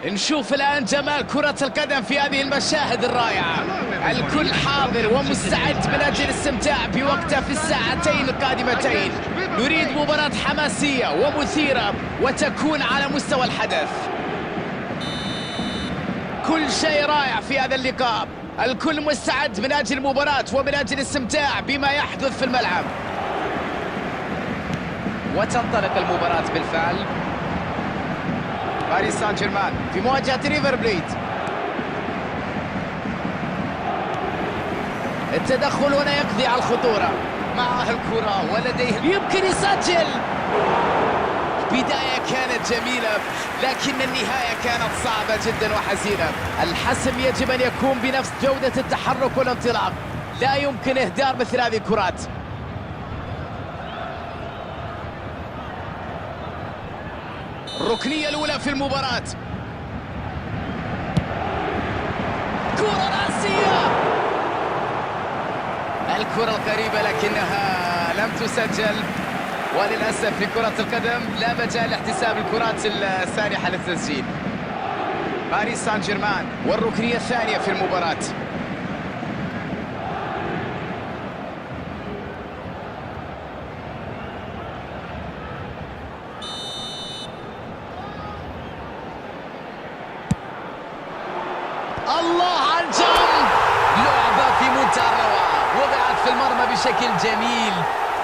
نشوف الآن جمال كرة القدم في هذه المشاهد الرائعة. الكل حاضر ومستعد من أجل الاستمتاع بوقتها في الساعتين القادمتين. نريد مباراة حماسية ومثيرة وتكون على مستوى الحدث. كل شيء رائع في هذا اللقاء، الكل مستعد من أجل المباراة ومن أجل الاستمتاع بما يحدث في الملعب. وتنطلق المباراة بالفعل. باريس سان جيرمان في مواجهة ريفر بليت. التدخل هنا يقضي على الخطورة. معه الكرة ولديه يمكن يسجل. بداية كانت جميلة لكن النهاية كانت صعبة جدا وحزينة. الحسم يجب أن يكون بنفس جودة التحرك والانطلاق، لا يمكن إهدار مثل هذه الكرات. الركنية الأولى في المباراة. كرة رأسية. الكرة القريبة لكنها لم تسجل، وللأسف في كرة القدم لا مجال لاحتساب الكرات السانحة للتسجيل. باريس سان جيرمان والركنية الثانية في المباراة. الله على الجنب، لعبة في منتهى الروعة، وضعت في المرمى بشكل جميل.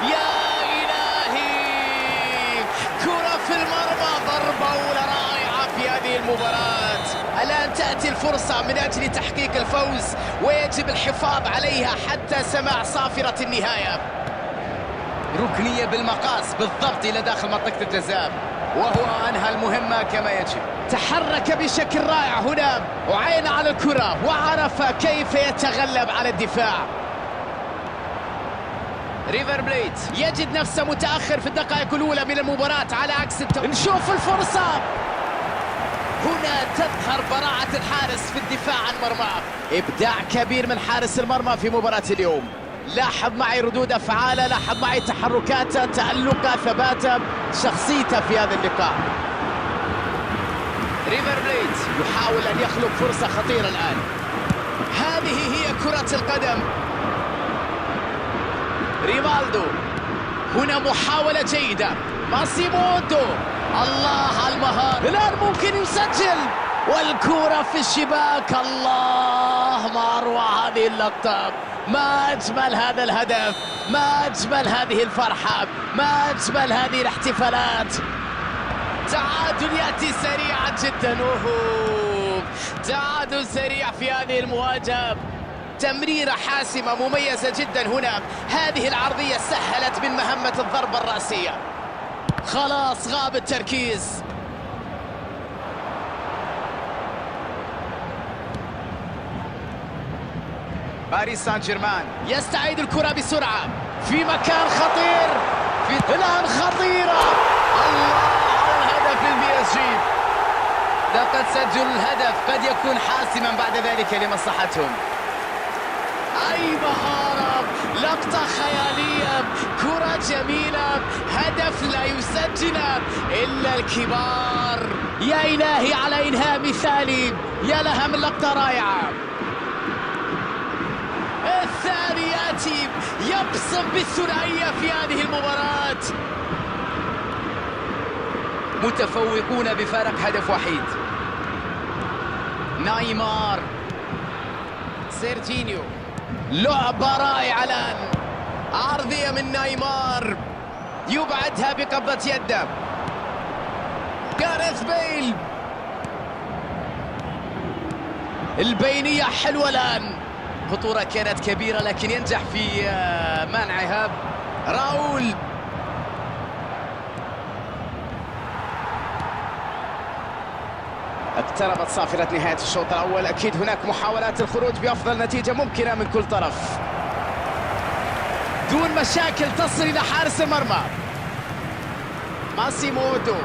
يا إلهي، كرة في المرمى، ضربة أولى رائعة في هذه المباراة. الآن تأتي الفرصة من أجل تحقيق الفوز ويجب الحفاظ عليها حتى سماع صافرة النهاية. ركنية بالمقاس بالضبط إلى داخل منطقة الجزاء، وهو أنهى المهمة كما يجب. تحرك بشكل رائع هنا وعين على الكرة وعرف كيف يتغلب على الدفاع. ريفر بليت يجد نفسه متأخر في الدقائق الأولى من المباراة على عكس نشوف الفرصة. هنا تظهر براعة الحارس في الدفاع عن مرماه. إبداع كبير من حارس المرمى في مباراة اليوم. لاحظ معي ردود أفعاله، لاحظ معي تحركاته، تألقه، ثباته، شخصيته في هذا اللقاء. ريفر بليت يحاول أن يخلق فرصة خطيرة الآن. هذه هي كرة القدم. ريفالدو هنا محاولة جيدة. ماسيموتو، الله على المهارة، الآن ممكن يسجل والكرة في الشباك. الله، ما أروع هذه اللقطة، ما أجمل هذا الهدف، ما أجمل هذه الفرحة، ما أجمل هذه الاحتفالات. تعادل يأتي سريعا جدا. تعادل سريع في هذه المواجهة. تمريرة حاسمة مميزة جدا هنا. هذه العرضية سهلت من مهمة الضربة الرأسية. خلاص غاب التركيز. باريس سان جيرمان يستعيد الكرة بسرعة في مكان خطير. الآن خطيرة. الله على الهدف للPSG. لقد سجلوا الهدف قد يكون حاسما بعد ذلك لمصلحتهم. أي مهارة، لقطة خيالية، كرة جميلة، هدف لا يسجل إلا الكبار. يا إلهي على إنهاء مثالي، يا لها من لقطة رائعة. الثاني يأتي يبصم بالثنائية في هذه المباراة. متفوقون بفارق هدف وحيد. نايمار، سيرجينيو، لعبة رائعة الآن. عرضية من نايمار يبعدها بقبضة يده. جاريث بيل، البينية حلوة الآن. خطورة كانت كبيرة لكن ينجح في منعها. راؤول، اقتربت صافرة نهاية الشوط الأول. أكيد هناك محاولات الخروج بأفضل نتيجة ممكنة من كل طرف دون مشاكل تصل إلى حارس المرمى. ماسيموتو،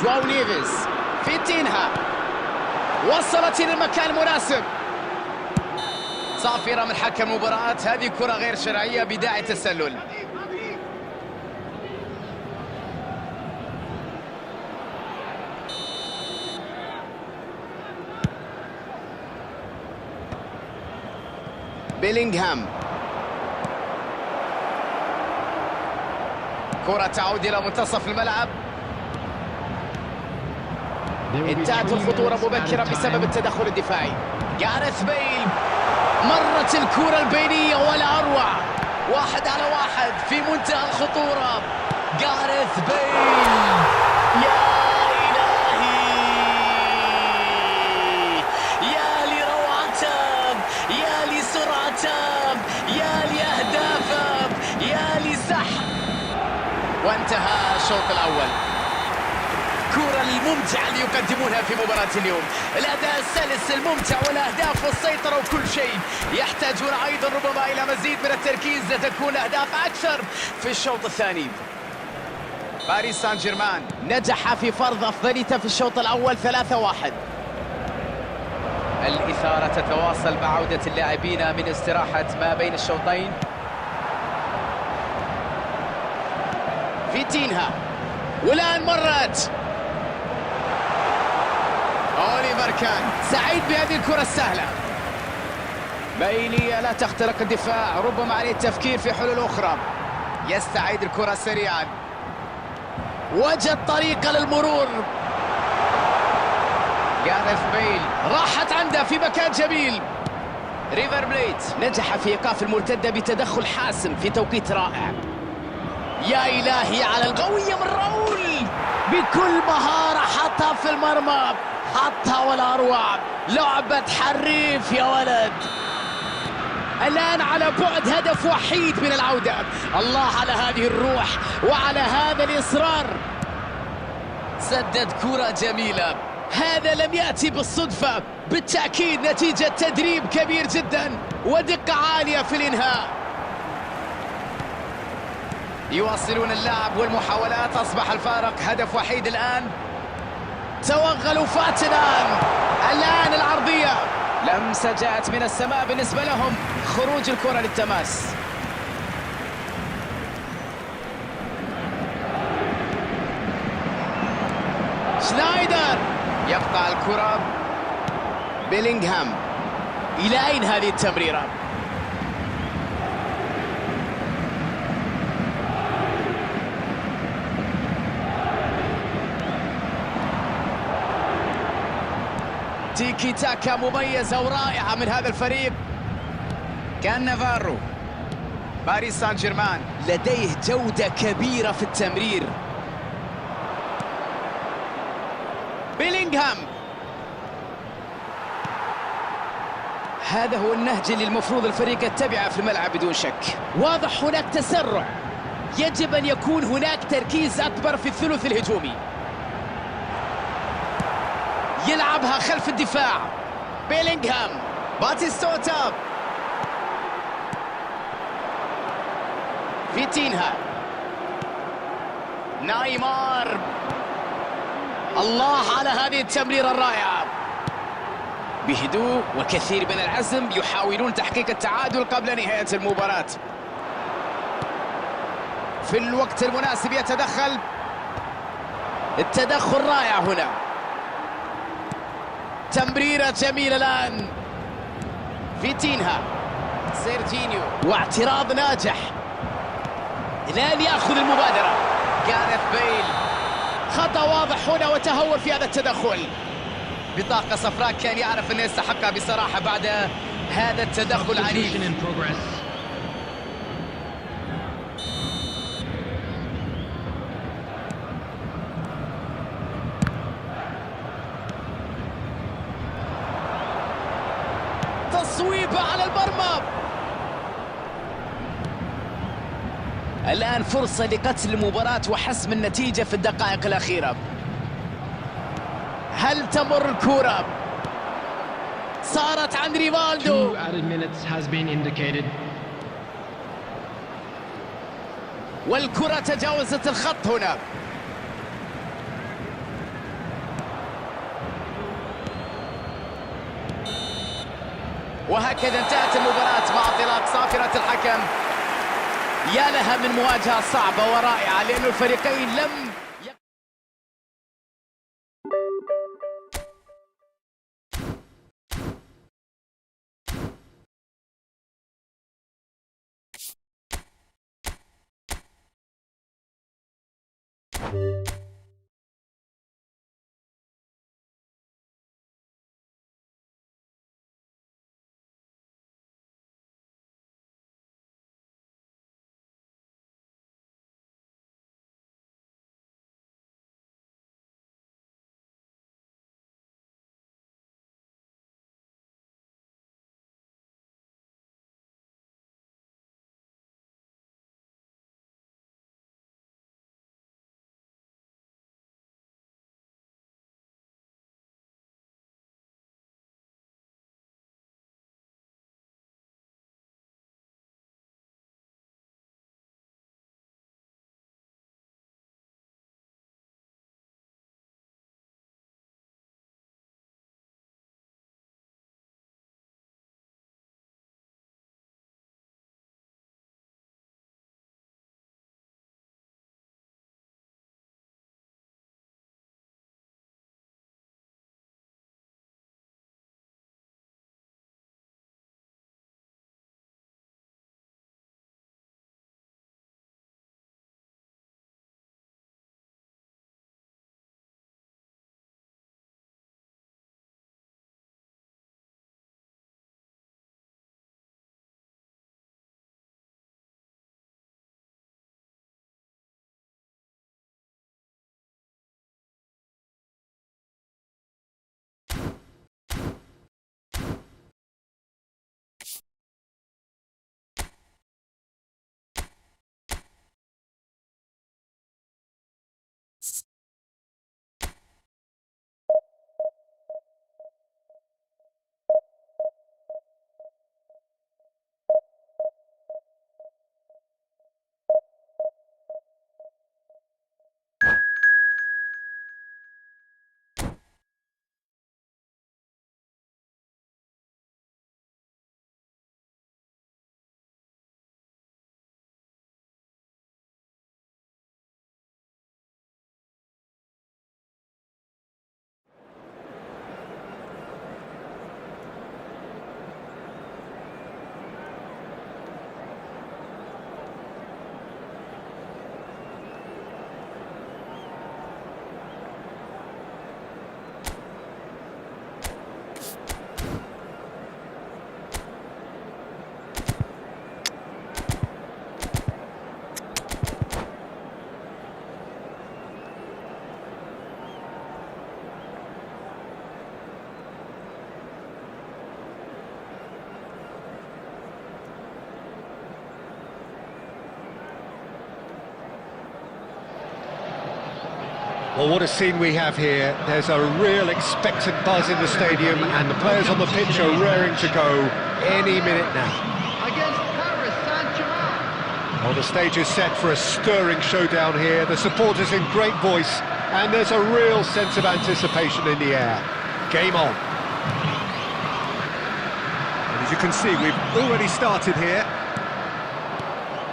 جواو نيفيز. فيتينها وصلت إلى المكان المناسب. صافرة من حكم المباراة. هذه كرة غير شرعية بداعي تسلل. بيلينغهام. كرة تعود إلى منتصف الملعب. انتهت الخطورة مبكرا بسبب التدخل الدفاعي. جاريث بيل. مرت الكرة البينية ولا أروع. 1 على 1 في منتهى الخطورة. جاريث بيل. يا إلهي يا لروعته، يا لسرعته، يا لأهدافه، يا لسحب. وانتهى الشوط الأول. الكرة الممتعة اللي يقدمونها في مباراة اليوم، الأداء السلس الممتع والأهداف والسيطرة وكل شيء. يحتاجون أيضا ربما إلى مزيد من التركيز لتكون أهداف أكثر في الشوط الثاني. باريس سان جيرمان نجح في فرض أفضليته في الشوط الأول 3-1. الإثارة تتواصل مع عودة اللاعبين من استراحة ما بين الشوطين. فيتينها والآن مرت أوليفر كان سعيد بهذه الكرة السهلة. بيلية لا تخترق الدفاع، ربما عليه التفكير في حلول أخرى. يستعيد الكرة سريعا، وجد طريقة للمرور. جاريث بيل راحت عنده في مكان جميل. ريفر بليت نجح في إيقاف المرتدة بتدخل حاسم في توقيت رائع. يا إلهي على القوية من راؤول، بكل مهارة حطها في المرمى، حطها ولا أروع. لعبة حريف يا ولد. الآن على بعد هدف وحيد من العودة. الله على هذه الروح وعلى هذا الإصرار. سدد كرة جميلة. هذا لم يأتي بالصدفة، بالتأكيد نتيجة تدريب كبير جدا ودقة عالية في الإنهاء. يواصلون اللعب والمحاولات. أصبح الفارق هدف وحيد الآن. توغلوا فاتنا. الآن العرضية، لمسة جاءت من السماء بالنسبة لهم. خروج الكرة للتماس. شنايدر يقطع الكرة. بيلينغهام. إلى أين هذه التمريرة؟ تيكي تاكا مميزة ورائعة من هذا الفريق. كان نافارو. باريس سان جيرمان لديه جودة كبيرة في التمرير. بيلينغهام. هذا هو النهج اللي المفروض الفريق يتبعه في الملعب بدون شك. واضح هناك تسرع، يجب أن يكون هناك تركيز أكبر في الثلث الهجومي. يلعبها خلف الدفاع. بيلينغهام. باتيستوتا. فيتينها. نايمار. الله على هذه التمريرة الرائعة. بهدوء وكثير من العزم يحاولون تحقيق التعادل قبل نهاية المباراة. في الوقت المناسب يتدخل. التدخل رائع هنا. تمريرة جميلة الآن. فيتينها. سيرجينيو واعتراض ناجح. الآن يأخذ المبادرة. جاريث بيل. خطأ واضح هنا وتهور في هذا التدخل. بطاقة صفراء كان يعرف أنه يستحقها بصراحة بعد هذا التدخل العنيف. تصويبة على المرمى. الآن فرصة لقتل المباراة وحسم النتيجة في الدقائق الأخيرة. هل تمر الكرة؟ صارت عند ريفالدو. والكرة تجاوزت الخط هنا. وهكذا انتهت المباراة مع انطلاق صافرة الحكم. يا لها من مواجهة صعبة ورائعة، لأن الفريقين لم Well, what a scene we have here. There's a real expectant buzz in the stadium, and the players on the pitch are raring to go any minute now. Against Paris Saint-Germain. Well, the stage is set for a stirring showdown here. The supporters in great voice, and there's a real sense of anticipation in the air. Game on. And as you can see, we've already started here.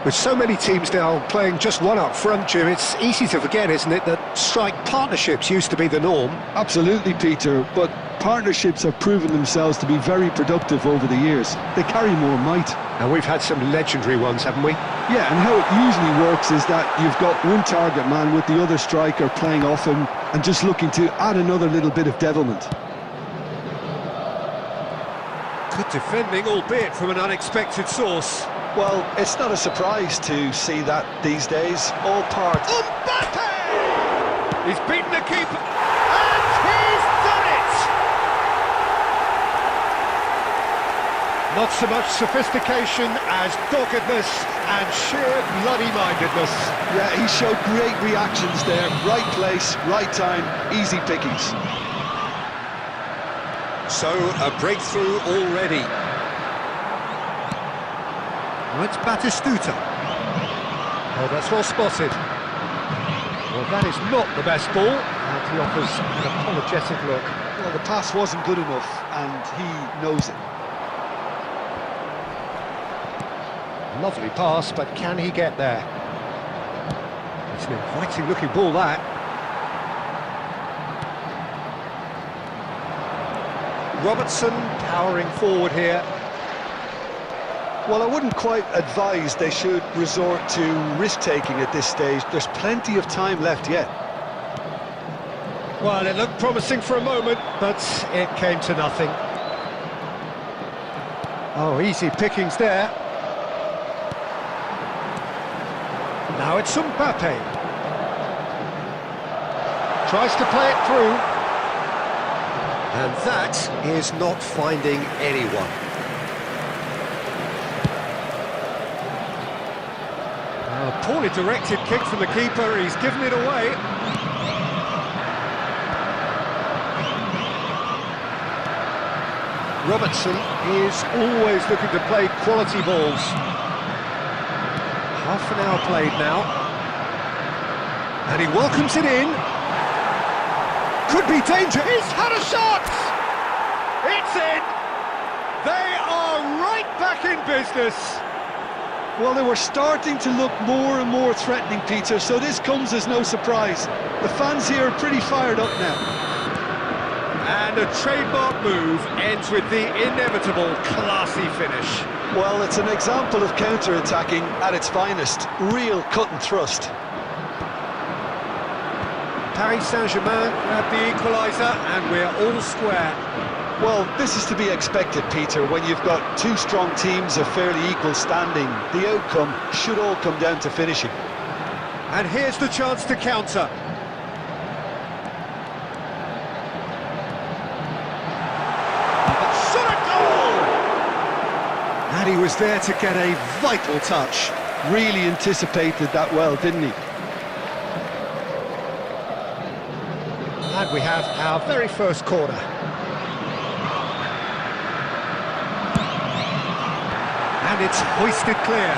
With so many teams now playing just one up front, Jim, it's easy to forget, isn't it, that strike partnerships used to be the norm? Absolutely, Peter, but partnerships have proven themselves to be very productive over the years. They carry more might. And we've had some legendary ones, haven't we? Yeah, and how it usually works is that you've got one target man with the other striker playing off him and just looking to add another little bit of devilment. Good defending, albeit from an unexpected source. Well, it's not a surprise to see that these days. All part. Mbappe! He's beaten the keeper, and he's done it! Not so much sophistication as doggedness and sheer bloody-mindedness. Yeah, he showed great reactions there. Right place, right time, easy pickings. So, a breakthrough already. Well, it's Batistuta. Oh, that's well spotted. Well, that is not the best ball, and he offers an apologetic look. Well, the pass wasn't good enough, and he knows it. Lovely pass, but can he get there? It's an inviting looking ball, that. Robertson powering forward here. Well, I wouldn't quite advise they should resort to risk-taking at this stage. There's plenty of time left yet. Well, it looked promising for a moment, but it came to nothing. Oh, easy pickings there. Now it's Mbappe. Tries to play it through. And that is not finding anyone. A poorly directed kick from the keeper, he's given it away. Robertson is always looking to play quality balls. Half an hour played now. And he welcomes it in. Could be danger. He's had a shot! It's in! They are right back in business. Well, they were starting to look more and more threatening, Peter, so this comes as no surprise. The fans here are pretty fired up now. And a trademark move ends with the inevitable classy finish. Well, it's an example of counter-attacking at its finest. Real cut and thrust. Paris Saint-Germain grab the equaliser, and we're all square. Well, this is to be expected, Peter, when you've got two strong teams of fairly equal standing. The outcome should all come down to finishing. And here's the chance to counter. And he was there to get a vital touch. Really anticipated that well, didn't he? And we have our very first corner. And it's hoisted clear.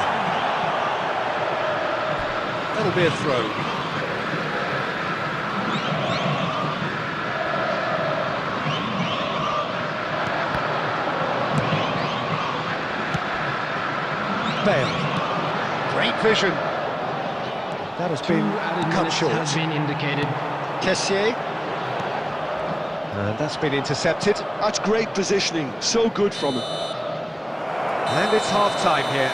That'll be a throw. Bale. Great vision. That has been cut short. Has been indicated. Kessié. And that's been intercepted. That's great positioning. So good from him. And it's half-time here.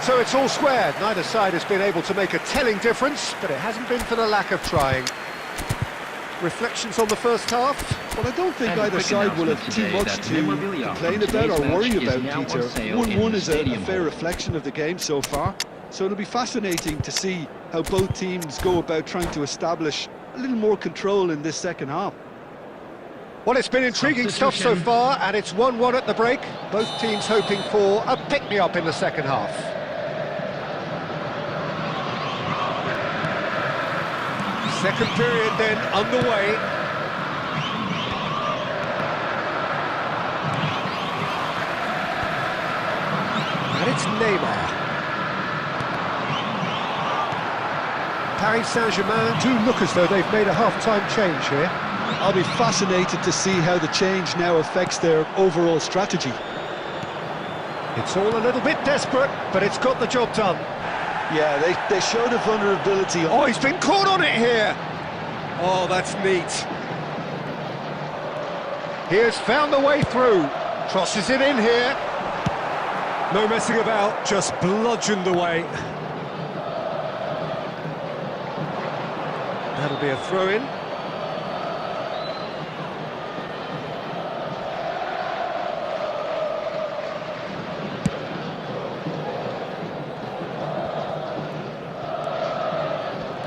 So it's all square. Neither side has been able to make a telling difference, but it hasn't been for the lack of trying. Reflections on the first half? Well, I don't think And either quick side will have announcement too today much that to memorabilia complain from about or today's worry match is about, now on Peter. sale in 1-1 the is a stadium fair hall. reflection of the game so far, so it'll be fascinating to see how both teams go about trying to establish a little more control in this second half. Well, it's been intriguing stuff so far, and it's 1-1 at the break. Both teams hoping for a pick-me-up in the second half. Second period then underway. And it's Neymar. Paris Saint-Germain do look as though they've made a half-time change here. I'll be fascinated to see how the change now affects their overall strategy. It's all a little bit desperate, but it's got the job done. Yeah, they showed a vulnerability. Oh, he's been caught on it here! Oh, that's neat. He has found the way through. Crosses it in here. No messing about, just bludgeoned away. That'll be a throw-in.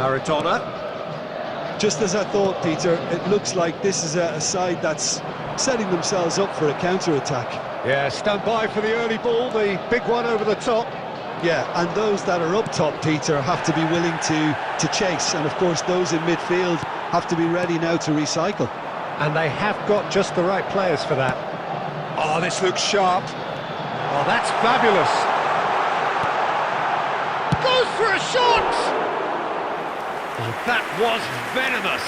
Maradona. Just as I thought, Peter, it looks like this is a side that's setting themselves up for a counter-attack. Yeah, stand by for the early ball, the big one over the top. Yeah, and those that are up top, Peter, have to be willing to chase, and of course those in midfield have to be ready now to recycle. And they have got just the right players for that. Oh, this looks sharp. Oh, that's fabulous. Goes for a shot! Oh, that was venomous.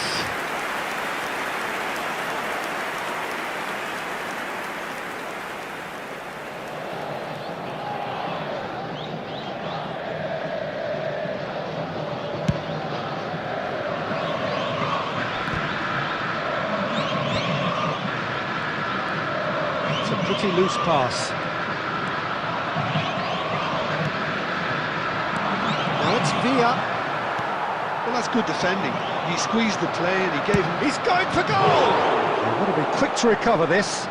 pretty loose pass. Now it's Villa. Well, that's good defending. He squeezed the play and he gave him... He's going for goal! They've got to be quick to recover this.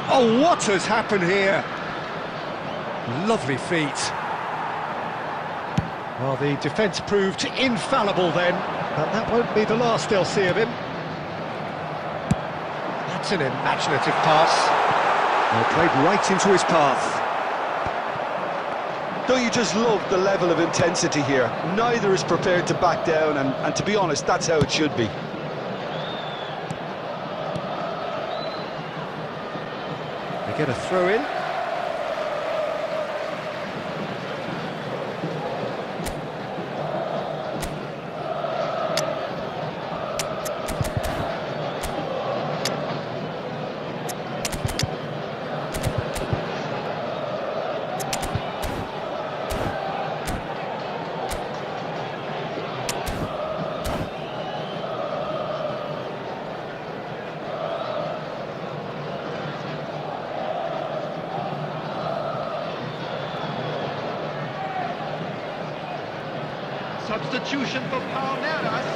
Oh, what has happened here? Lovely feet. Well, the defence proved infallible then, but that won't be the last they'll see of him. That's an imaginative pass. Well, played right into his path. Don't you just love the level of intensity here? Neither is prepared to back down, and to be honest, that's how it should be. They get a throw in. Substitution for Palmeiras.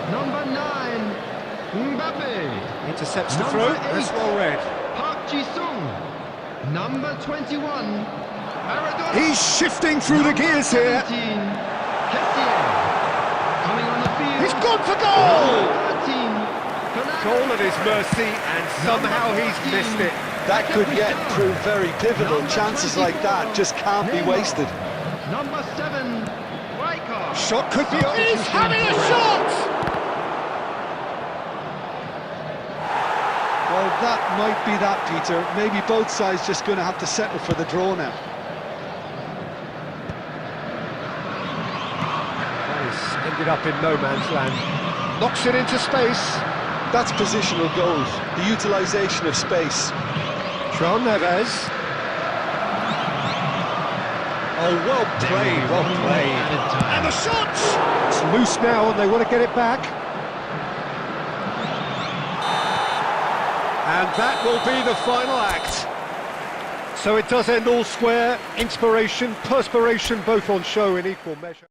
Number 9, Mobille. Intercepts the Number throw. 8, That's well read. Park Ji-sung. Number 21, Maradona. He's shifting through the gears here. 17, Kessier. Coming on the field. He's gone for goal! 13, Fernando. Goal at his mercy, and somehow he's missed it. That could yet prove very pivotal. Chances like that just can't be wasted. Number 7, Rijkaard. Shot could be on. He's having a shot! Well, that might be that, Peter. Maybe both sides just going to have to settle for the draw now. He's ended up in no man's land. Knocks it into space. That's positional goals, the utilisation of space. João Neves. Oh, well played, well played. And the shot! It's loose now and they want to get it back. And that will be the final act. So it does end all square. Inspiration, perspiration, both on show in equal measure.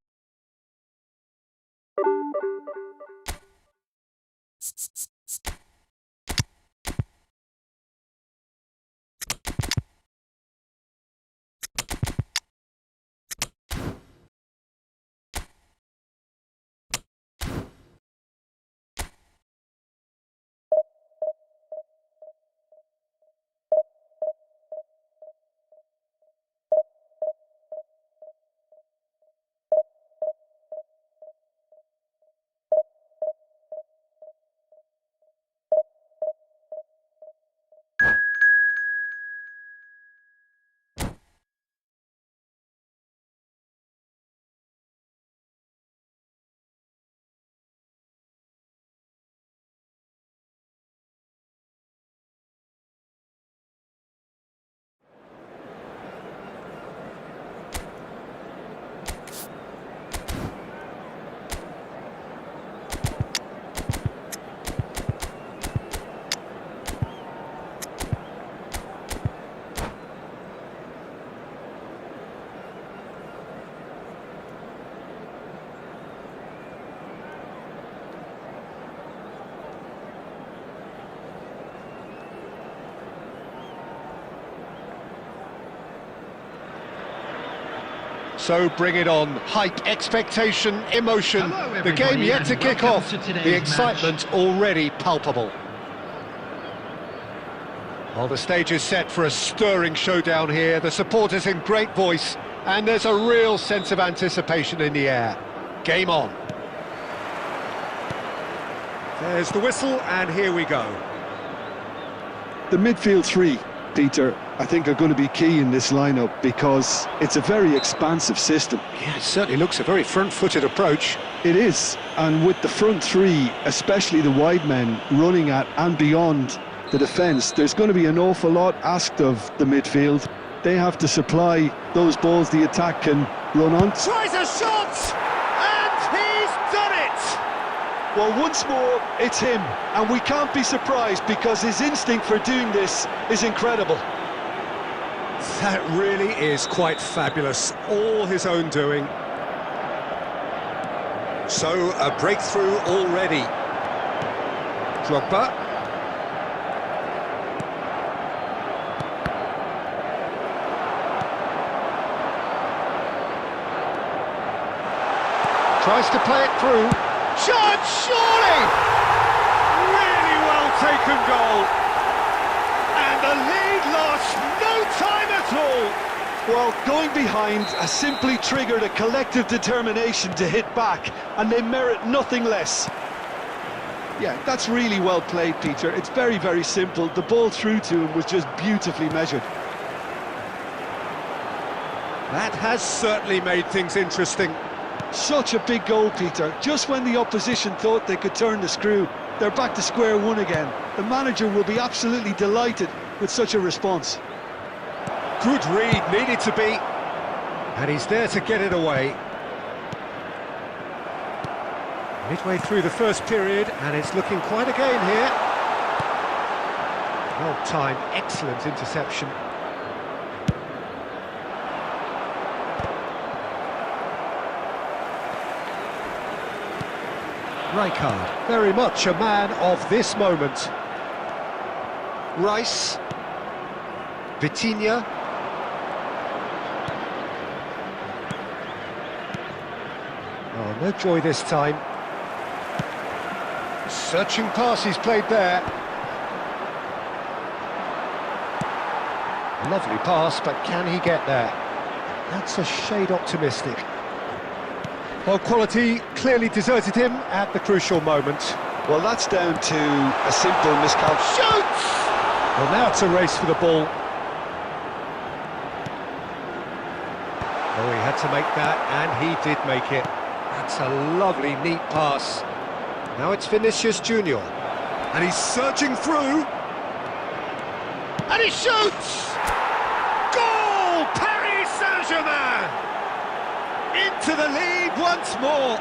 So bring it on. Hype, expectation, emotion. Hello, the game everybody, yet to and kick welcome off. to today's The excitement already palpable. Well, the stage is set for a stirring showdown here. The supporters in great voice, and there's a real sense of anticipation in the air. Game on. There's the whistle, and here we go. The midfield three, Peter, I think are going to be key in this lineup because it's a very expansive system. Yeah, it certainly looks a very front-footed approach. It is, and with the front three, especially the wide men running at and beyond the defence, there's going to be an awful lot asked of the midfield. They have to supply those balls the attack can run on. Tries a shot, and he's done it! Well, once more, it's him, and we can't be surprised because his instinct for doing this is incredible. That really is quite fabulous. All his own doing. So, a breakthrough already. Drogba. Tries to play it through. Shot, surely! Really well taken goal. And the lead lost no time at all. Well, going behind has simply triggered a collective determination to hit back, and they merit nothing less. Yeah, that's really well played, Peter. It's very, very simple. The ball through to him was just beautifully measured. That has certainly made things interesting. Such a big goal, Peter. Just when the opposition thought they could turn the screw, they're back to square one again. The manager will be absolutely delighted with such a response. Good read, needed to be. And he's there to get it away. Midway through the first period, and it's looking quite a game here. Well timed, excellent interception. Rijkaard, very much a man of this moment. Rice. Vitinha. Oh, no joy this time. Searching pass he's played there. Lovely pass, but can he get there? That's a shade optimistic. Well, quality clearly deserted him at the crucial moment. Well, that's down to a simple miscalculation. Shoots! Well, now it's a race for the ball. Oh, he had to make that, and he did make it. That's a lovely, neat pass. Now it's Vinicius Junior. And he's surging through. And he shoots! Goal! Paris Saint-Germain! Into the lead once more.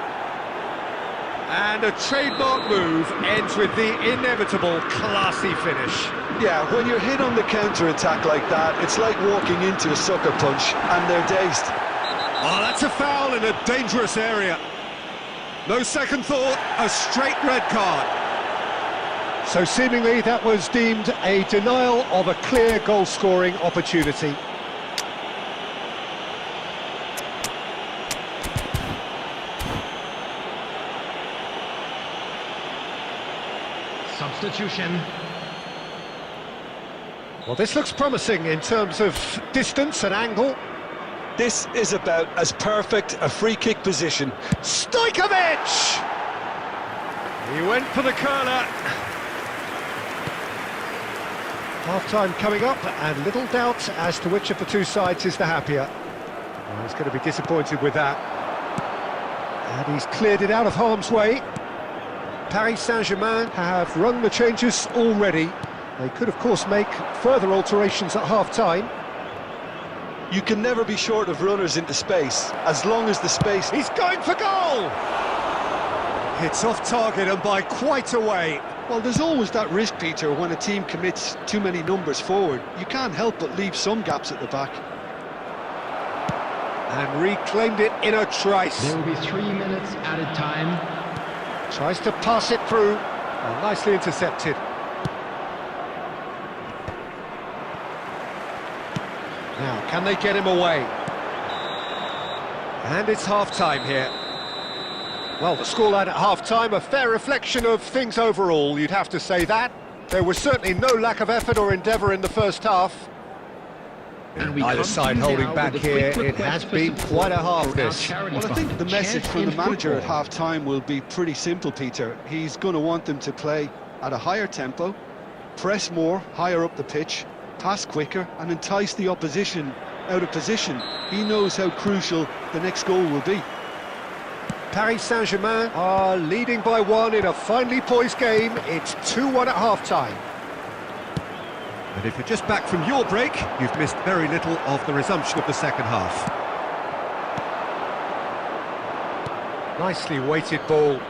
And a trademark move ends with the inevitable classy finish. Yeah, when you're hit on the counter-attack like that, it's like walking into a sucker punch, and they're dazed. Oh, that's a foul in a dangerous area. No second thought, a straight red card. So seemingly that was deemed a denial of a clear goal-scoring opportunity. Substitution. Well, this looks promising in terms of distance and angle. This is about as perfect a free kick position. Stojkovic! He went for the curler. Half-time coming up, and little doubt as to which of the two sides is the happier. Well, he's going to be disappointed with that. And he's cleared it out of harm's way. Paris Saint-Germain have rung the changes already. They could, of course, make further alterations at half-time. You can never be short of runners into space, as long as the space... He's going for goal! It's off target and by quite a way. Well, there's always that risk, Peter, when a team commits too many numbers forward. You can't help but leave some gaps at the back. And reclaimed it in a trice. There will be 3 minutes added time. Tries to pass it through. Oh, nicely intercepted. Now, can they get him away? And it's half-time here. Well, the scoreline at half-time, a fair reflection of things overall, you'd have to say that. There was certainly no lack of effort or endeavour in the first half. And we Neither come side to you holding now back with a here. quick It has request for been support quite a half for our this. charity Well, I think fund, the message Chance from the in manager at Football. half-time will be pretty simple, Peter. He's going to want them to play at a higher tempo, press more, higher up the pitch, pass quicker, and entice the opposition out of position. He knows how crucial the next goal will be. Paris Saint-Germain are leading by 1 in a finely poised game. It's 2-1 at half-time. And if you're just back from your break, you've missed very little of the resumption of the second half. Nicely weighted ball.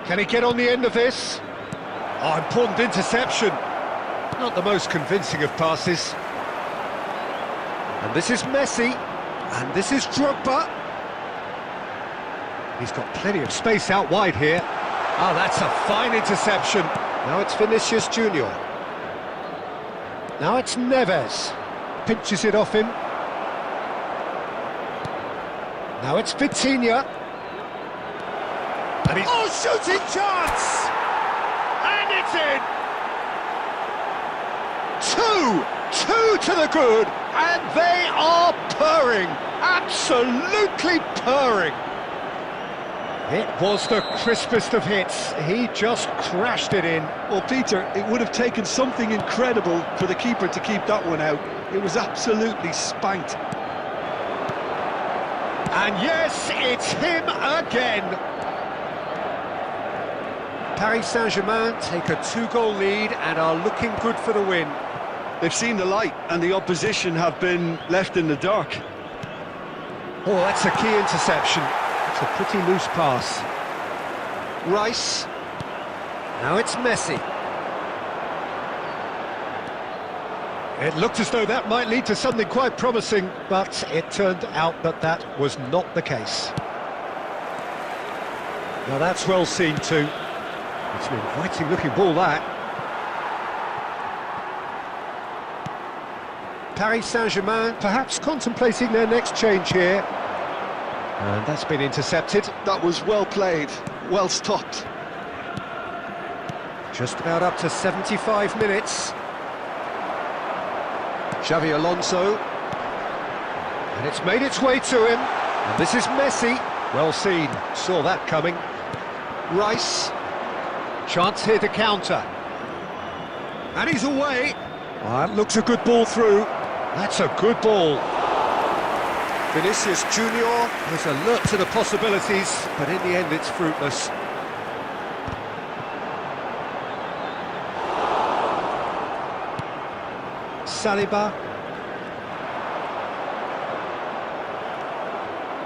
Can he get on the end of this? Oh, important interception. Not the most convincing of passes. And this is Messi. And this is Drogba. He's got plenty of space out wide here. Oh, that's a fine interception. Now it's Vinicius Junior. Now it's Neves. Pinches it off him. Now it's Vitinha. And he's... Oh, shooting chance! And it's in! Two to the good, and they are purring, absolutely purring. It was the crispest of hits, he just crashed it in. Well, Peter, it would have taken something incredible for the keeper to keep that one out. It was absolutely spanked. And yes, it's him again. Paris Saint-Germain take a 2-goal lead and are looking good for the win. They've seen the light, and the opposition have been left in the dark. Oh, that's a key interception. It's a pretty loose pass. Rice. Now it's Messi. It looked as though that might lead to something quite promising, but it turned out that that was not the case. Now that's well seen too. It's an inviting looking ball, that. Paris Saint-Germain perhaps contemplating their next change here. And that's been intercepted. That was well played, well stopped. Just about up to 75 minutes. Xavi Alonso. And it's made its way to him. And this is Messi. Well seen, saw that coming. Rice. Chance here to counter. And he's away. Oh, that looks a good ball through. That's a good ball. Vinicius Junior is alert to the possibilities, but in the end it's fruitless. Saliba.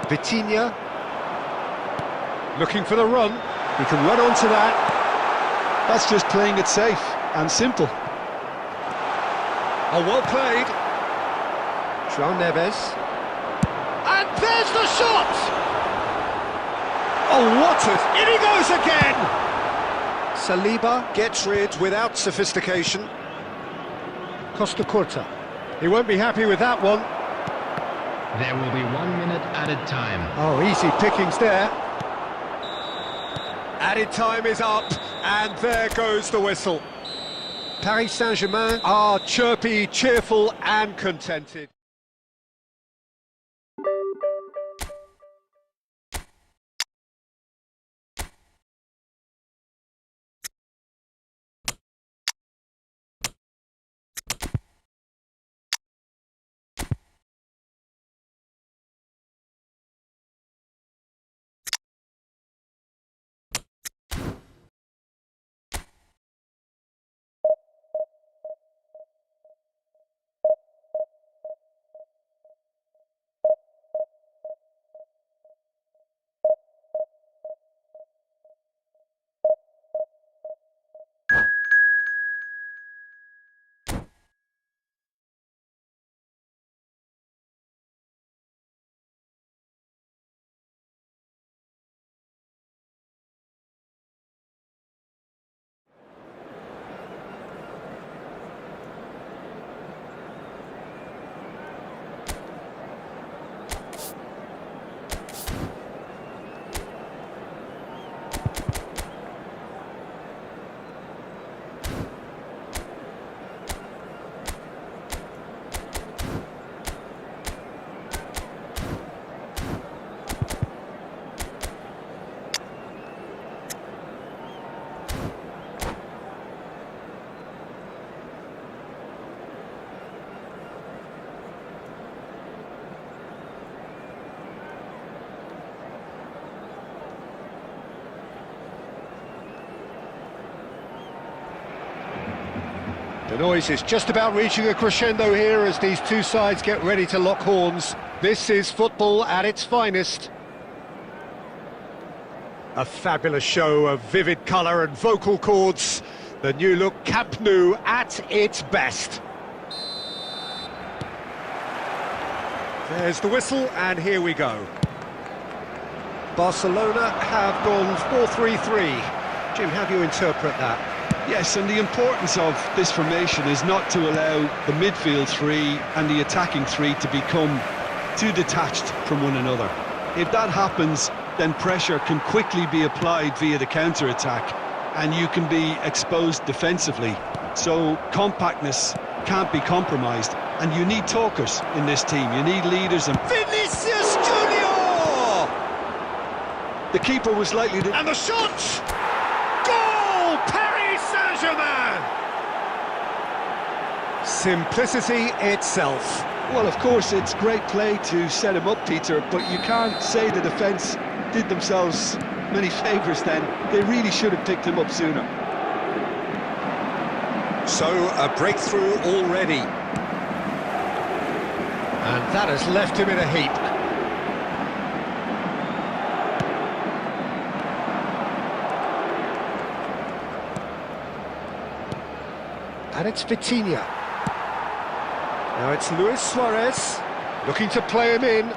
Vitinha. Looking for the run. He can run onto that. That's just playing it safe and simple. Oh, well played. João Neves. And there's the shot! Oh, what a... In he goes again! Saliba gets rid without sophistication. Costa Curta. He won't be happy with that one. There will be 1 minute added time. Oh, easy pickings there. Added time is up, and there goes the whistle. Paris Saint-Germain are chirpy, cheerful and contented. The noise is just about reaching a crescendo here as these two sides get ready to lock horns. This is football at its finest. A fabulous show of vivid colour and vocal cords. The new look Camp Nou at its best. There's the whistle, and here we go. Barcelona have gone 4-3-3. Jim, how do you interpret that? Yes, and the importance of this formation is not to allow the midfield three and the attacking three to become too detached from one another. If that happens, then pressure can quickly be applied via the counter-attack, and you can be exposed defensively. So compactness can't be compromised, and you need talkers in this team. You need leaders. And Vinicius Junior! the keeper was likely to... And the shot! Goal! Paris Saint-Germain! Simplicity itself. Well, of course, it's great play to set him up, Peter, but you can't say the defence did themselves many favours then. They really should have picked him up sooner. So, a breakthrough already. And that has left him in a heap. And it's Vitinha. Now it's Luis Suarez, looking to play him in.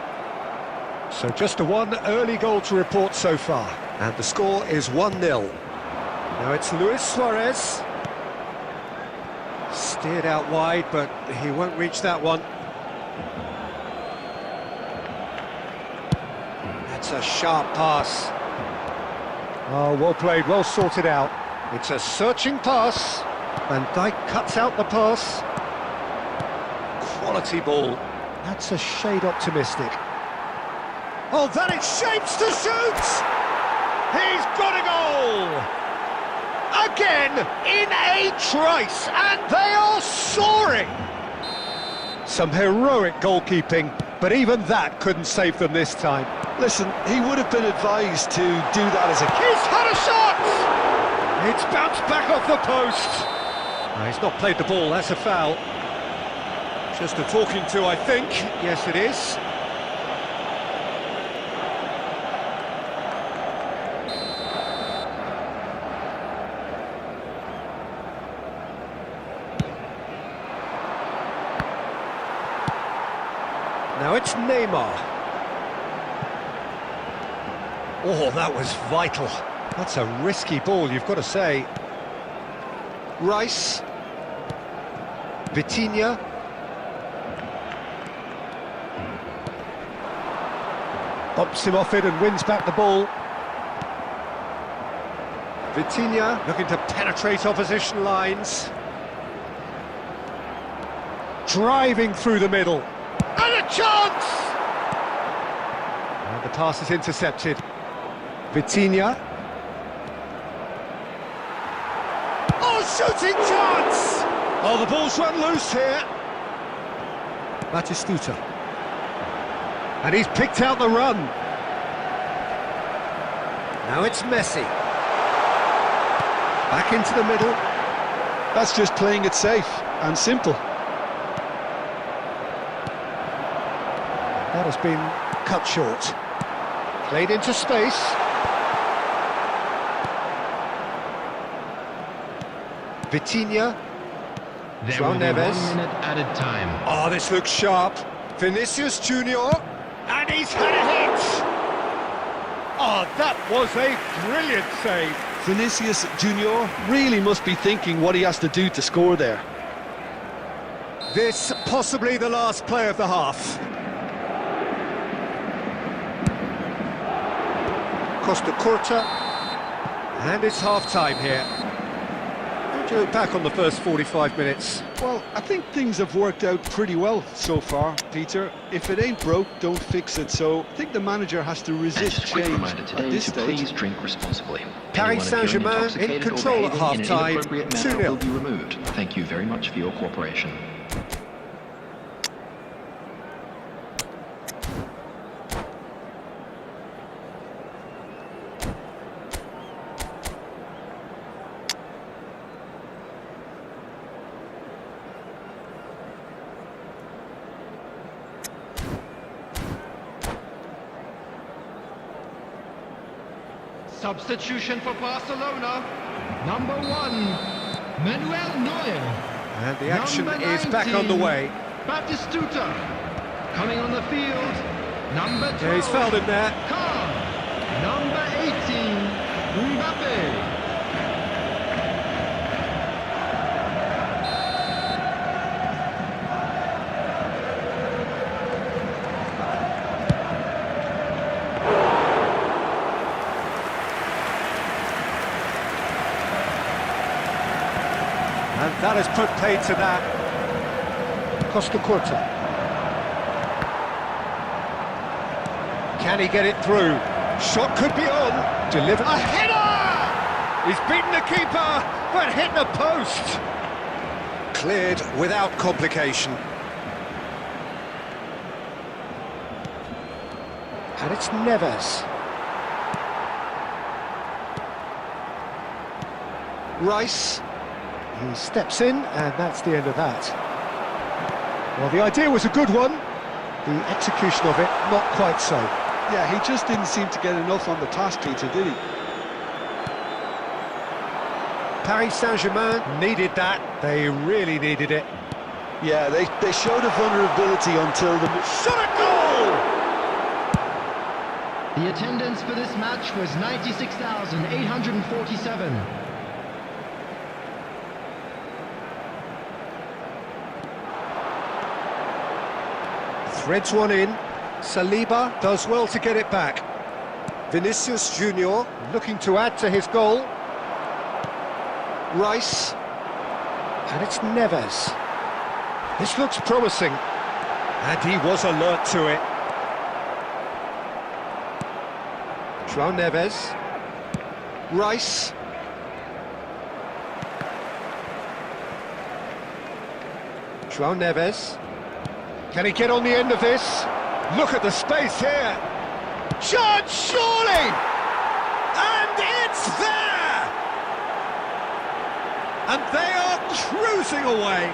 So just a one early goal to report so far. And the score is 1-0. Now it's Luis Suarez. Steered out wide, but he won't reach that one. That's a sharp pass. Oh, well played, well sorted out. It's a searching pass. Van Dijk cuts out the pass. Quality ball. That's a shade optimistic. Oh, that it shapes to shoot! He's got a goal! Again, in a trice, and they are soaring! Some heroic goalkeeping, but even that couldn't save them this time. Listen, he would have been advised to do that as a... He's had a shot! It's bounced back off the post. No, he's not played the ball, that's a foul. Just a talking to, I think. Yes, it is. Now it's Neymar. Oh, that was vital. That's a risky ball, you've got to say. Rice. Vitinha. Bumps him off it and wins back the ball. Vitinha looking to penetrate opposition lines. Driving through the middle. And a chance! And the pass is intercepted. Vitinha. Oh, shooting chance! Oh, the ball's run loose here. Batistuta. And he's picked out the run. Now it's Messi. Back into the middle. That's just playing it safe and simple. That has been cut short. Played into space. Vitinha. There will be 1 minute added time. Oh, this looks sharp. Vinicius Junior. And he's had a hit! Oh, that was a brilliant save. Vinicius Junior really must be thinking what he has to do to score there. This possibly the last play of the half. Costa Curta, and it's half-time here. How do you look back on the first 45 minutes? Well, I think things have worked out pretty well so far, Peter. If it ain't broke, don't fix it. So I think the manager has to resist Just a quick change reminder at today this to stage. please drink responsibly. Paris Saint-Germain in control at half-time, 2-0. Will be removed. Thank you very much for your cooperation. Substitution for Barcelona. Number 1, Manuel Neuer. And the action Number is back 19, on the way. Batistuta. Coming on the field, number 12. Yeah, he's fouled him there. Come, number 18, Mbappe. And that has put paid to that. Costa Curta. Can he get it through? Shot could be on. Deliver. A header! He's beaten the keeper, but hit the post. Cleared without complication. And it's Neves. Rice. He steps in, and that's the end of that. Well, the idea was a good one. The execution of it, not quite so. Yeah, he just didn't seem to get enough on the task, Peter, did he? Paris Saint-Germain needed that. They really needed it. Yeah, they showed a vulnerability until the... Shot a goal! The attendance for this match was 96,847. Threads one in. Saliba does well to get it back. Vinicius Junior looking to add to his goal. Rice. And it's Neves. This looks promising. And he was alert to it. João Neves. Rice. João Neves. Can he get on the end of this? Look at the space here. Chance, surely! And it's there! And they are cruising away.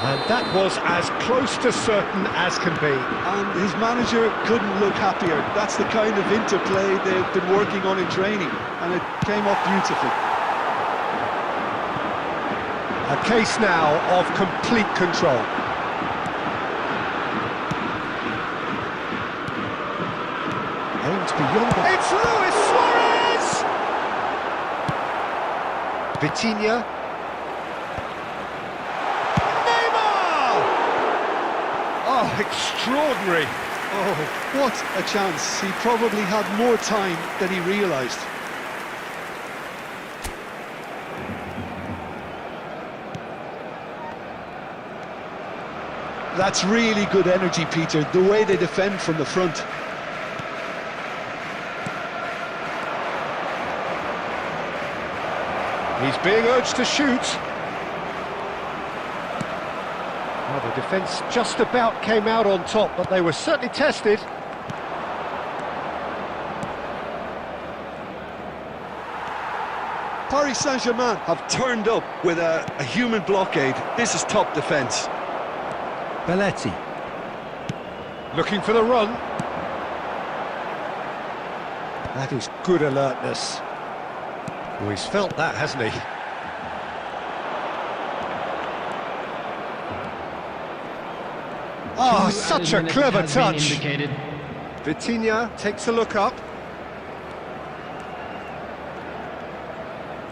And that was as close to certain as can be. And his manager couldn't look happier. That's the kind of interplay they've been working on in training, and it came off beautifully. A case now of complete control. Aims beyond the... It's Luis Suarez! Vitinha. Neymar! Oh, extraordinary. Oh, what a chance. He probably had more time than he realised. That's really good energy, Peter, the way they defend from the front. He's being urged to shoot. Well, the defence just about came out on top, but they were certainly tested. Paris Saint-Germain have turned up with a human blockade. This is top defence. Belletti. Looking for the run. That is good alertness. Well, he's felt that, hasn't he? Oh, such a clever touch. Vitinha takes a look up.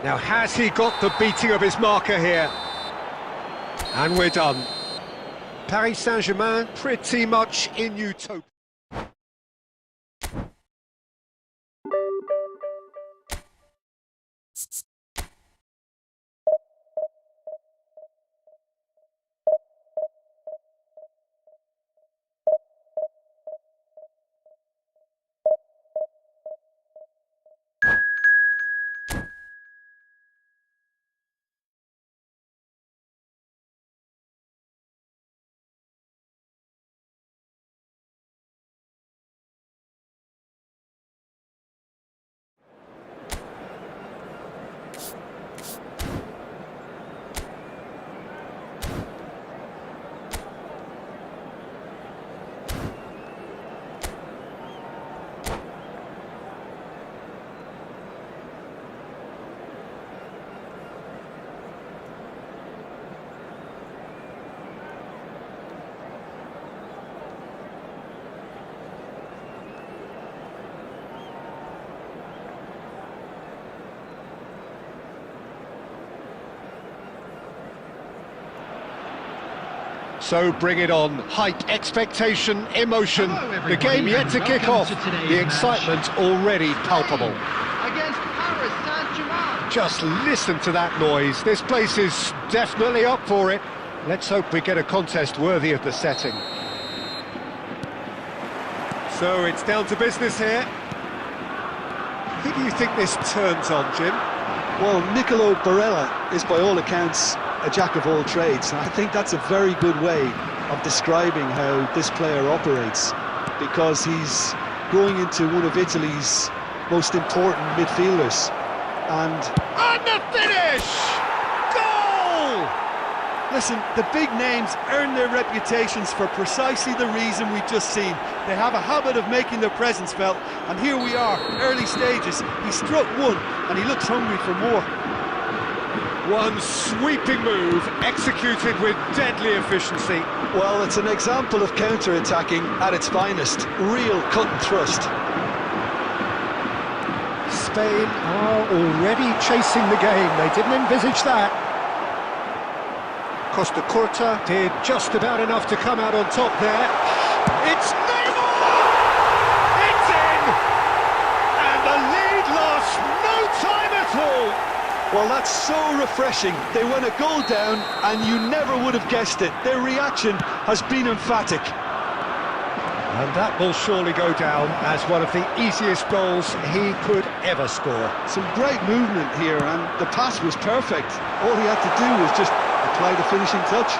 Now, has he got the beating of his marker here? And we're done. Paris Saint-Germain pretty much in utopia. So bring it on. Hype, expectation, emotion. Hello, The everybody, game yet and to kick welcome off. to today's The match. excitement already palpable. Against Paris Saint-Germain. Just listen to that noise. This place is definitely up for it. Let's hope we get a contest worthy of the setting. So it's down to business here. Who do you think this turns on, Jim? Well, Nicolo Barella is by all accounts a jack of all trades. And I think that's a very good way of describing how this player operates, because he's growing into one of Italy's most important midfielders. And the finish! Goal! listen, the big names earn their reputations for precisely the reason we've just seen. They have a habit of making their presence felt, and here we are, early stages. He struck one, and he looks hungry for more. One sweeping move, executed with deadly efficiency. Well, it's an example of counter-attacking at its finest. Real cut and thrust. Spain are already chasing the game. They didn't envisage that. Costa Curta did just about enough to come out on top there. It's Neymar! It's in! And the lead lasts no time at all. Well, that's so refreshing. They went a goal down, and you never would have guessed it. Their reaction has been emphatic. And that will surely go down as one of the easiest goals he could ever score. Some great movement here, and the pass was perfect. All he had to do was just apply the finishing touch.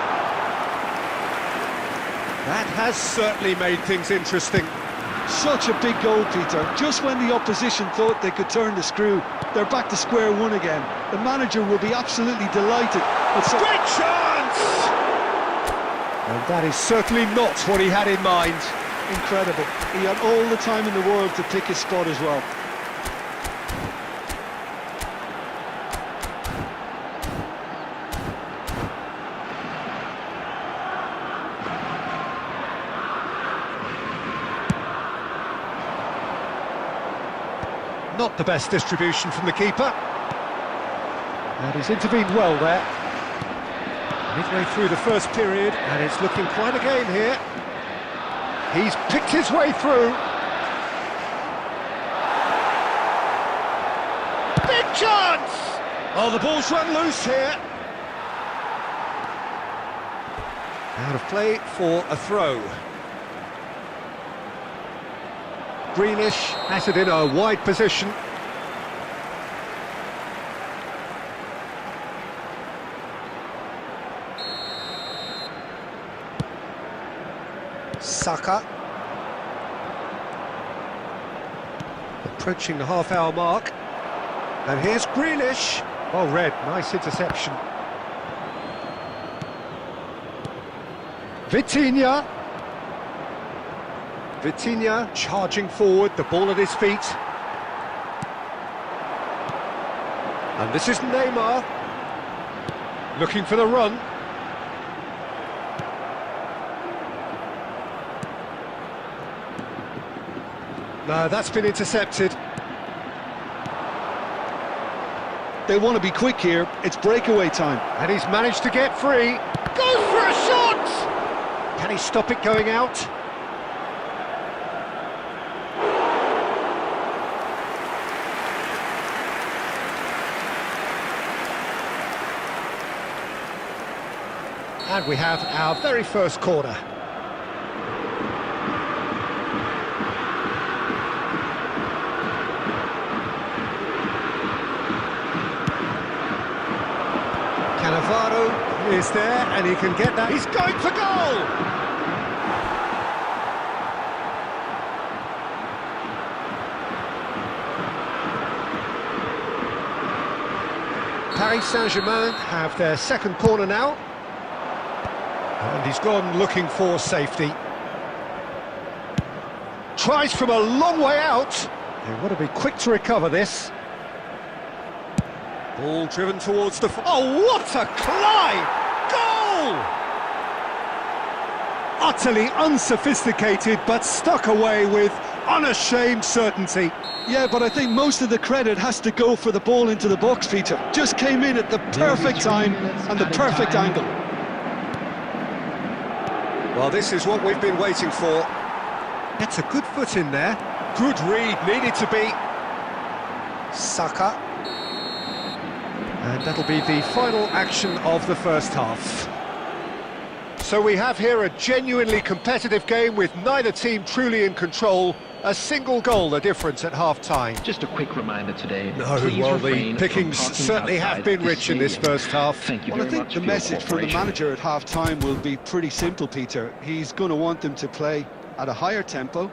That has certainly made things interesting. Such a big goal, Peter. Just when the opposition thought they could turn the screw, they're back to square one again. The manager will be absolutely delighted. Great chance! And that is certainly not what he had in mind. Incredible. He had all the time in the world to pick his spot as well. Not the best distribution from the keeper. And he's intervened well there. Midway through the first period, and it's looking quite a game here. He's picked his way through. Big chance! Oh, the ball's run loose here. Out of play for a throw. Greenish has it in a wide position. Saka. Approaching the half-hour mark. And here's Greenish. Oh, Red, nice interception. Vitinha. Vitinha charging forward, the ball at his feet. And this is Neymar. Looking for the run. No, that's been intercepted. They want to be quick here. It's breakaway time. And he's managed to get free. Goes for a shot! Can he stop it going out? And we have our very first corner. Cannavaro is there, and he can get that. He's going for goal! Paris Saint-Germain have their second corner now. And he's gone looking for safety. Tries from a long way out. They want to be quick to recover this. Ball driven towards the... Oh, what a climb! Goal! Utterly unsophisticated, but stuck away with unashamed certainty. Yeah, but I think most of the credit has to go for the ball into the box, Peter. Just came in at the perfect time and the perfect angle. Well, this is what we've been waiting for. Gets a good foot in there. Good read, needed to be. Saka. And that'll be the final action of the first half. So we have here a genuinely competitive game with neither team truly in control. A single goal the difference at half-time. Just a quick reminder today. No, please well, the refrain from pickings parking certainly have outside been the rich in this stadium. first half. Thank you Well, I very think much the for your message from the cooperation. manager at half-time will be pretty simple, Peter. He's going to want them to play at a higher tempo,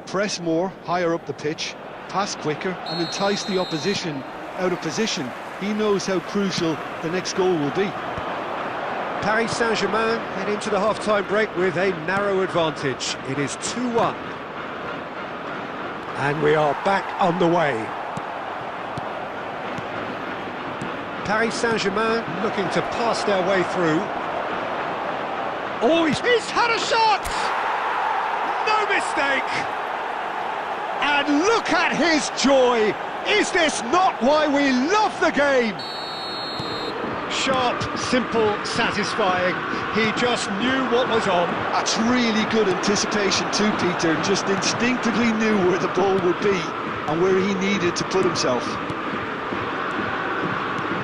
press more, higher up the pitch, pass quicker, and entice the opposition out of position. He knows how crucial the next goal will be. Paris Saint-Germain head into the half-time break with a narrow advantage. It is 2-1. And we are back on the way. Paris Saint-Germain looking to pass their way through. Oh, he's had a shot! No mistake! And look at his joy! Is this not why we love the game? Sharp, simple, satisfying. He just knew what was on. That's really good anticipation too, Peter. Just instinctively knew where the ball would be and where he needed to put himself.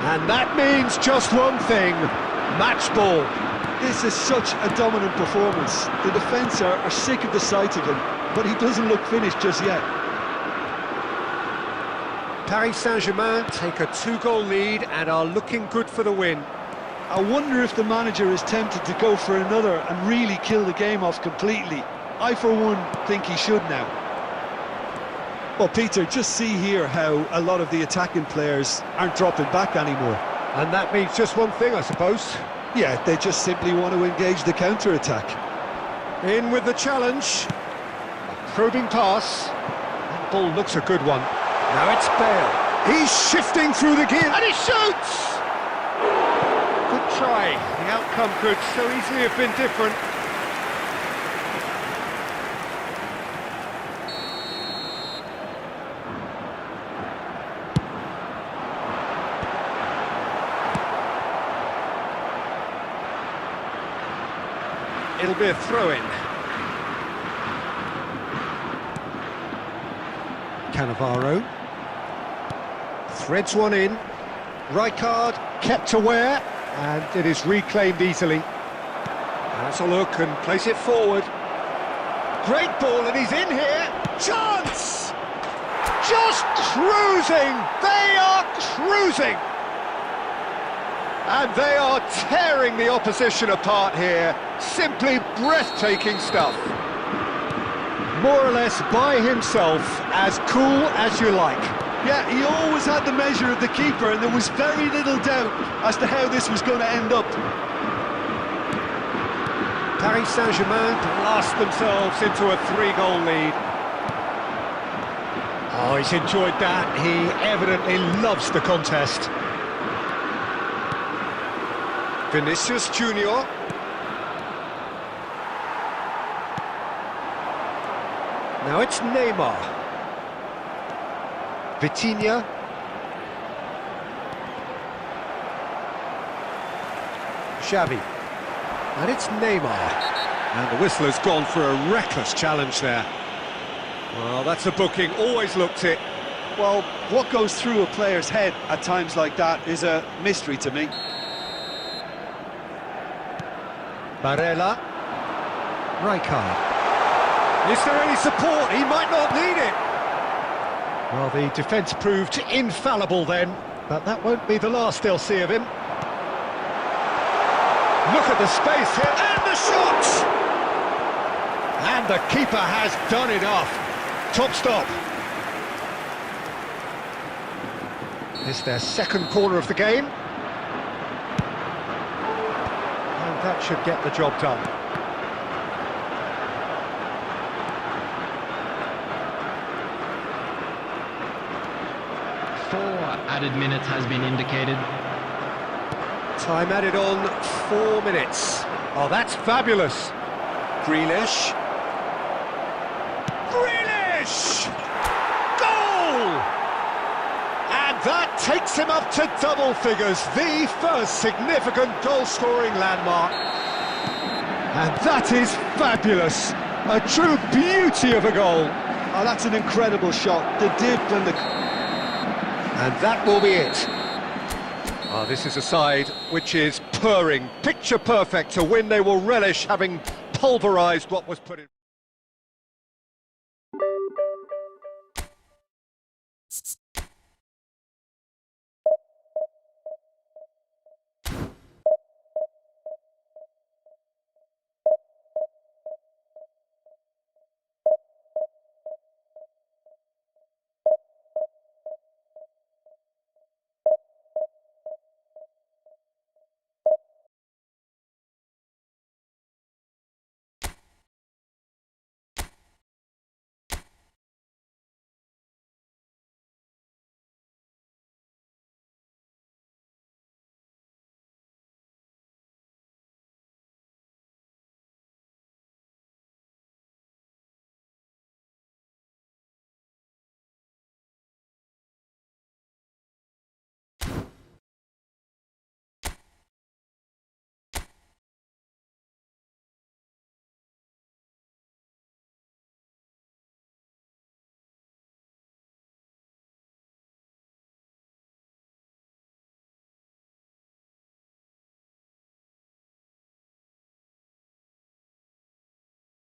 And that means just one thing, match ball. This is such a dominant performance. The defence are sick of the sight of him, but he doesn't look finished just yet. Paris Saint-Germain take a 2-goal lead and are looking good for the win. I wonder if the manager is tempted to go for another and really kill the game off completely. I, for one, think he should now. Well, Peter, just see here how a lot of the attacking players aren't dropping back anymore. And that means just one thing, I suppose. Yeah, they just simply want to engage the counter-attack. In with the challenge. A probing pass. That ball looks a good one. Now it's Bale. He's shifting through the gear and he shoots! Good try. The outcome could so easily have been different. It'll be a throw-in. Cannavaro threads one in. Rijkaard kept aware, and it is reclaimed easily. Has a look and place it forward. Great ball, and he's in here. Chance! Just cruising! They are cruising! And they are tearing the opposition apart here. Simply breathtaking stuff. More or less by himself, as cool as you like. Yeah, he always had the measure of the keeper, and there was very little doubt as to how this was going to end up. Paris Saint-Germain blast themselves into a 3-goal lead. Oh, he's enjoyed that. He evidently loves the contest. Vinicius Junior. Now it's Neymar. Vitinha. Xavi. And it's Neymar. And the whistle has gone for a reckless challenge there. Well, that's a booking, always looked it. Well, what goes through a player's head at times like that is a mystery to me. Barella. Rijkaard. Is there any support? He might not need it. Well, the defence proved infallible then, but that won't be the last they'll see of him. Look at the space here, and the shot! And the keeper has done enough. Top stop. It's their second corner of the game. And that should get the job done. Added minutes has been indicated. Time added on, 4 minutes. Oh, that's fabulous. Grealish. Grealish! Goal! And that takes him up to double figures, the first significant goal-scoring landmark. And that is fabulous. A true beauty of a goal. Oh, that's an incredible shot. The dip and the... And that will be it. Oh, this is a side which is purring, picture perfect, a win they will relish, having pulverised what was put in.